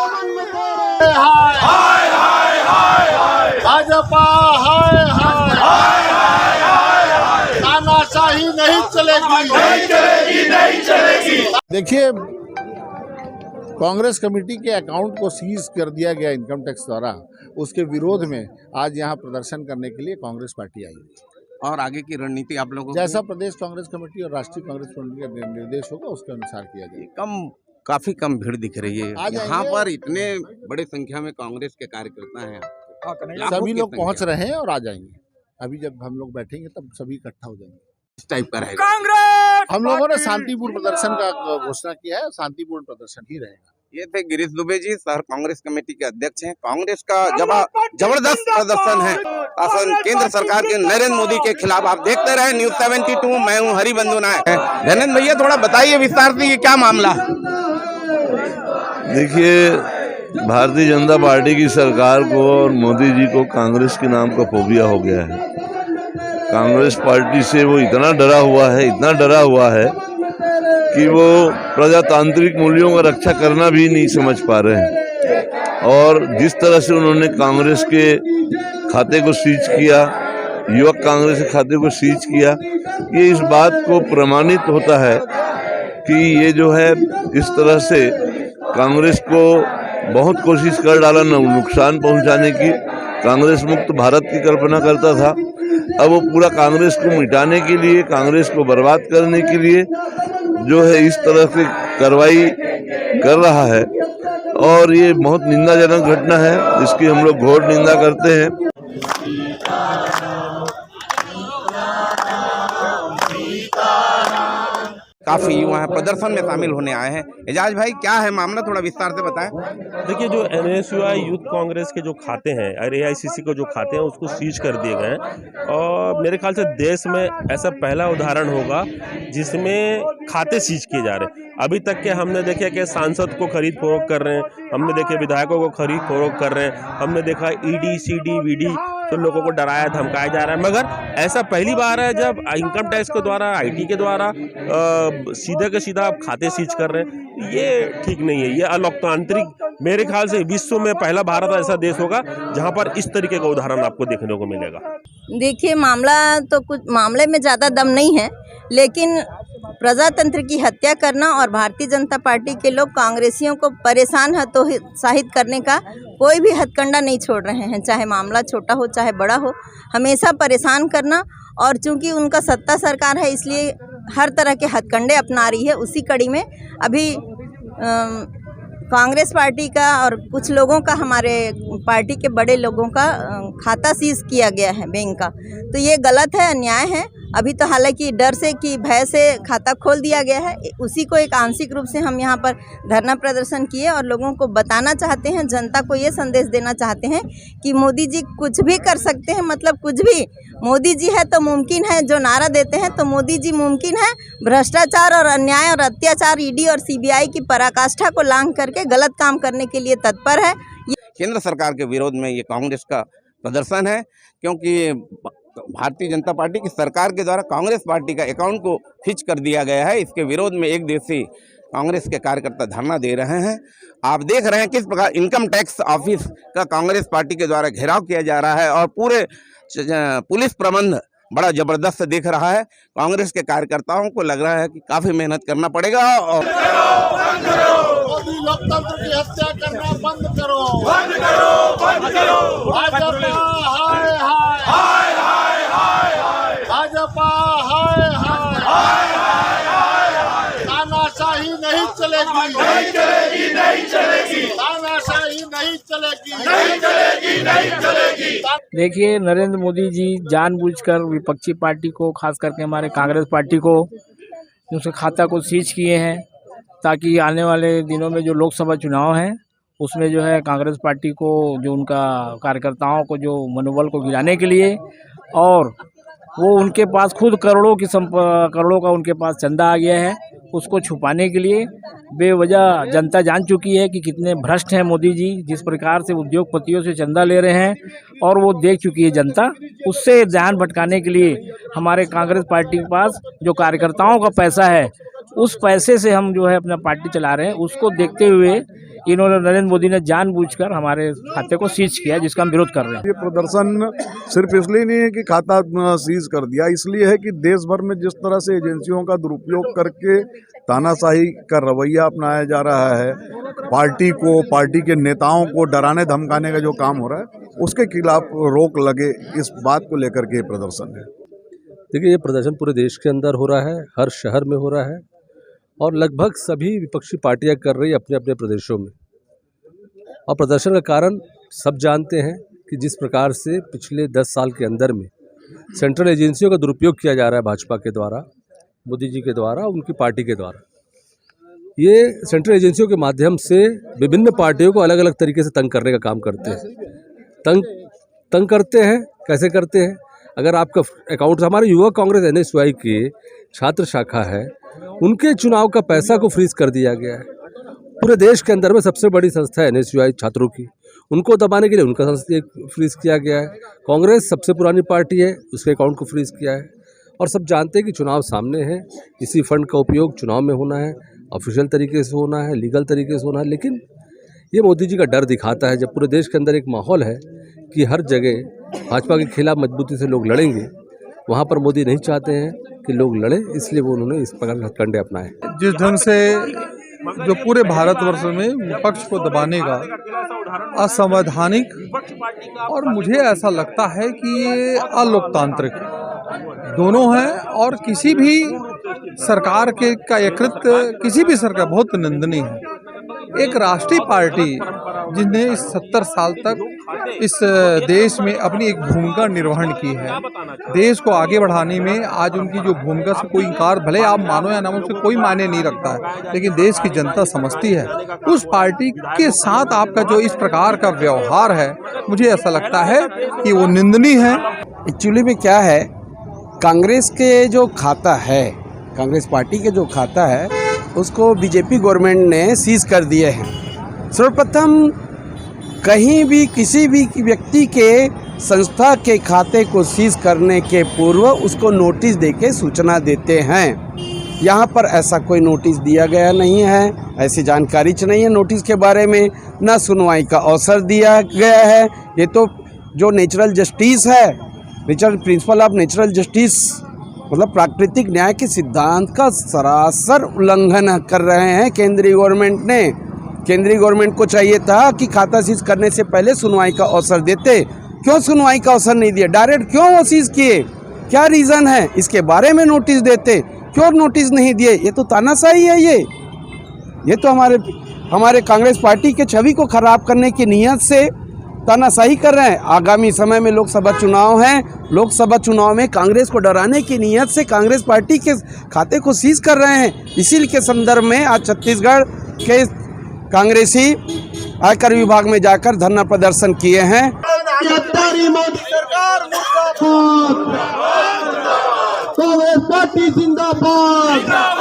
हाय हाय हाय हाय भाजपा हाय हाय हाय हाय हाय तानाशाही नहीं चलेगी, नहीं चलेगी, नहीं चलेगी। देखिए, कांग्रेस कमेटी के अकाउंट को सीज कर दिया गया इनकम टैक्स द्वारा, उसके विरोध में आज यहाँ प्रदर्शन करने के लिए कांग्रेस पार्टी आई है। और आगे की रणनीति आप लोगों जैसा प्रदेश कांग्रेस कमेटी और राष्ट्रीय कांग्रेस कमेटी का निर्देश होगा उसके अनुसार किया जाएगा। काफी कम भीड़ दिख रही है यहाँ पर, इतने बड़े संख्या में कांग्रेस के कार्यकर्ता हैं, सभी लोग पहुंच रहे हैं और आ जाएंगे। अभी जब हम लोग बैठेंगे तब सभी इकट्ठा हो जाएंगे। इस टाइप का रहेगा। कांग्रेस हम लोगों ने शांतिपूर्ण प्रदर्शन का घोषणा किया है, शांतिपूर्ण प्रदर्शन ही रहेगा। ये थे गिरीश दुबे जी, शहर कांग्रेस कमेटी के अध्यक्ष हैं। कांग्रेस का जबरदस्त प्रदर्शन है शासन केंद्र सरकार के नरेंद्र मोदी के खिलाफ। आप देखते रहे न्यूज़ 72, मैं हूं हरिबंधु नायक। धनेन्द्र भैया थोड़ा बताइए विस्तार से ये क्या मामला। देखिए, भारतीय जनता पार्टी की सरकार को और मोदी जी को कांग्रेस के नाम का फोबिया हो गया है। कांग्रेस पार्टी से वो इतना डरा हुआ है कि वो प्रजातांत्रिक मूल्यों का रक्षा करना भी नहीं समझ पा रहे हैं। और जिस तरह से उन्होंने कांग्रेस के खाते को सीज किया, युवक कांग्रेस के खाते को सीज किया, ये इस बात को प्रमाणित होता है कि ये जो है इस तरह से कांग्रेस को बहुत कोशिश कर डाला नुकसान पहुंचाने की। कांग्रेस मुक्त भारत की कल्पना करता था, अब वो पूरा कांग्रेस को मिटाने के लिए, कांग्रेस को बर्बाद करने के लिए जो है इस तरह से कार्रवाई कर रहा है। और ये बहुत निंदाजनक घटना है, इसकी हम लोग घोर निंदा करते हैं। काफी युवा है प्रदर्शन में शामिल होने आए हैं। एजाज भाई क्या है मामला, थोड़ा विस्तार से बताएं। देखिए, जो NSUI यूथ कांग्रेस के जो खाते हैं और AICC को जो खाते हैं उसको सीज कर दिए गए हैं। और मेरे ख्याल से देश में ऐसा पहला उदाहरण होगा जिसमें खाते सीज किए जा रहे हैं। अभी तक के हमने देखे कि सांसद को खरीद फरोख्त कर रहे हैं, हमने देखे विधायकों को खरीद फरोख्त कर रहे हैं, हमने देखा ED, CD, VD तो लोगों को डराया धमकाया जा रहा है। मगर ऐसा पहली बार है जब इनकम टैक्स के द्वारा, IT के द्वारा सीधे के सीधा आप खाते सीज कर रहे हैं। ये ठीक नहीं है, ये अलोकतांत्रिक, मेरे ख्याल से विश्व में पहला भारत ऐसा देश होगा जहां पर इस तरीके का उदाहरण आपको देखने को मिलेगा। देखिए, मामला तो कुछ मामले में ज़्यादा दम नहीं है, लेकिन प्रजातंत्र की हत्या करना और भारतीय जनता पार्टी के लोग कांग्रेसियों को परेशान हतोत्साहित करने का कोई भी हथकंडा नहीं छोड़ रहे हैं, चाहे मामला छोटा हो चाहे बड़ा हो, हमेशा परेशान करना। और चूंकि उनका सत्ता सरकार है इसलिए हर तरह के हथकंडे अपना रही है। उसी कड़ी में अभी कांग्रेस पार्टी का और कुछ लोगों का, हमारे पार्टी के बड़े लोगों का खाता सीज किया गया है बैंक का, तो ये गलत है, अन्याय है। अभी तो हालांकि डर से कि भय से खाता खोल दिया गया है, उसी को एक आंशिक रूप से हम यहाँ पर धरना प्रदर्शन किए और लोगों को बताना चाहते हैं, जनता को ये संदेश देना चाहते हैं कि मोदी जी कुछ भी कर सकते हैं, मतलब कुछ भी। मोदी जी है तो मुमकिन है, जो नारा देते हैं तो मोदी जी मुमकिन है। भ्रष्टाचार और अन्याय और अत्याचार ED और CBI की पराकाष्ठा को लांघ करके गलत काम करने के लिए तत्पर है। केंद्र सरकार के विरोध में ये कांग्रेस का प्रदर्शन है, क्योंकि भारतीय जनता पार्टी की सरकार के द्वारा कांग्रेस पार्टी का अकाउंट को फिच कर दिया गया है। इसके विरोध में एक देशी कांग्रेस के कार्यकर्ता धरना दे रहे हैं। आप देख रहे हैं किस प्रकार इनकम टैक्स ऑफिस का कांग्रेस पार्टी के द्वारा घेराव किया जा रहा है और पूरे पुलिस प्रबंध बड़ा जबरदस्त दिख रहा है। कांग्रेस के कार्यकर्ताओं को लग रहा है कि काफी मेहनत करना पड़ेगा। और मोदी लोकतंत्र की हत्या करना बंद करो, बंद करो, बंद करो। भाजपा हाय हाय हाय हाय हाय हाय भाजपा हाय हाय हाय हाय हाय हाय तानाशाही नहीं चलेगी, नहीं चलेगी, नहीं चलेगी, तानाशाही नहीं चलेगी, नहीं चलेगी, नहीं चलेगी। देखिए, नरेंद्र मोदी जी जानबूझकर विपक्षी पार्टी को, खास करके हमारे कांग्रेस पार्टी को, उसके खाता को सीज किए हैं ताकि आने वाले दिनों में जो लोकसभा चुनाव हैं उसमें जो है कांग्रेस पार्टी को, जो उनका कार्यकर्ताओं को जो मनोबल को गिराने के लिए, और वो उनके पास खुद करोड़ों का उनके पास चंदा आ गया है, उसको छुपाने के लिए बेवजह जनता जान चुकी है कि कितने भ्रष्ट हैं मोदी जी, जिस प्रकार से उद्योगपतियों से चंदा ले रहे हैं, और वो देख चुकी है जनता। उससे ध्यान भटकाने के लिए हमारे कांग्रेस पार्टी के पास जो कार्यकर्ताओं का पैसा है, उस पैसे से हम जो है अपना पार्टी चला रहे हैं। उसको देखते हुए इन्होंने नरेंद्र मोदी ने जानबूझकर हमारे खाते को सीज किया, जिसका हम विरोध कर रहे हैं। ये प्रदर्शन सिर्फ इसलिए नहीं है कि खाता सीज कर दिया, इसलिए है कि देश भर में जिस तरह से एजेंसियों का दुरुपयोग करके तानाशाही का रवैया अपनाया जा रहा है, पार्टी के नेताओं को डराने धमकाने का जो काम हो रहा है, उसके खिलाफ रोक लगे, इस बात को लेकर के प्रदर्शन है। देखिए, ये प्रदर्शन पूरे देश के अंदर हो रहा है, हर शहर में हो रहा है और लगभग सभी विपक्षी पार्टियां कर रही अपने अपने प्रदेशों में। और प्रदर्शन का कारण सब जानते हैं कि जिस प्रकार से पिछले 10 साल के अंदर में सेंट्रल एजेंसियों का दुरुपयोग किया जा रहा है भाजपा के द्वारा, मोदी जी के द्वारा, उनकी पार्टी के द्वारा। ये सेंट्रल एजेंसियों के माध्यम से विभिन्न पार्टियों को अलग अलग तरीके से तंग करने का काम करते हैं। तंग करते हैं, कैसे करते हैं? अगर आपका अकाउंट, हमारे युवा कांग्रेस NSY की छात्र शाखा है, उनके चुनाव का पैसा को फ्रीज कर दिया गया है। पूरे देश के अंदर में सबसे बड़ी संस्था है NSY छात्रों की, उनको दबाने के लिए उनका संस्था फ्रीज किया गया है। कांग्रेस सबसे पुरानी पार्टी है, उसके अकाउंट को फ्रीज किया है। और सब जानते हैं कि चुनाव सामने है, इसी फंड का उपयोग चुनाव में होना है, ऑफिशियल तरीके से होना है, लीगल तरीके से होना है। लेकिन ये मोदी जी का डर दिखाता है, जब पूरे देश के अंदर एक माहौल है कि हर जगह भाजपा के खिलाफ मजबूती से लोग लड़ेंगे, वहाँ पर मोदी नहीं चाहते हैं कि लोग लड़े, इसलिए वो उन्होंने इस प्रकार के हथकंडे अपनाए। जिस ढंग से जो पूरे भारतवर्ष में विपक्ष को दबाने का असंवैधानिक, और मुझे ऐसा लगता है कि ये अलोकतांत्रिक दोनों हैं, और किसी भी सरकार के का कृत्य, किसी भी सरकार बहुत निंदनीय है। एक राष्ट्रीय पार्टी जिसने इस 70 साल तक इस देश में अपनी एक भूमिका निर्वहन की है, देश को आगे बढ़ाने में आज उनकी जो भूमिका से कोई इनकार, भले आप मानो या ना, उससे कोई मायने नहीं रखता है, लेकिन देश की जनता समझती है। उस पार्टी के साथ आपका जो इस प्रकार का व्यवहार है, मुझे ऐसा लगता है कि वो निंदनीय है। एक्चुअली में क्या है, कांग्रेस के जो खाता है, कांग्रेस पार्टी के जो खाता है, उसको बीजेपी गवर्नमेंट ने सीज कर दिए हैं। सर्वप्रथम कहीं भी किसी भी व्यक्ति के संस्था के खाते को सीज करने के पूर्व उसको नोटिस देके सूचना देते हैं। यहाँ पर ऐसा कोई नोटिस दिया गया नहीं है, ऐसी जानकारी नहीं है नोटिस के बारे में, ना सुनवाई का अवसर दिया गया है। ये तो जो नेचुरल जस्टिस है, natural principle of natural justice, मतलब प्राकृतिक न्याय के सिद्धांत का सरासर उल्लंघन कर रहे हैं केंद्रीय गवर्नमेंट ने। केंद्रीय गवर्नमेंट को चाहिए था कि खाता सीज करने से पहले सुनवाई का अवसर देते। क्यों सुनवाई का अवसर नहीं दिया? डायरेक्ट क्यों वो सीज किए? क्या रीज़न है? इसके बारे में नोटिस देते, क्यों नोटिस नहीं दिए? ये तो तानाशाही है। ये तो हमारे कांग्रेस पार्टी के छवि को खराब करने की नीयत से तानाशाही कर रहे हैं। आगामी समय में लोकसभा चुनाव हैं, लोकसभा चुनाव में कांग्रेस को डराने की नीयत से कांग्रेस पार्टी के खाते को सीज कर रहे हैं। इसी के संदर्भ में आज छत्तीसगढ़ के कांग्रेसी आयकर विभाग में जाकर धरना प्रदर्शन किए हैं। मोदी सरकार मुर्दाबाद, कांग्रेस पार्टी जिंदाबाद।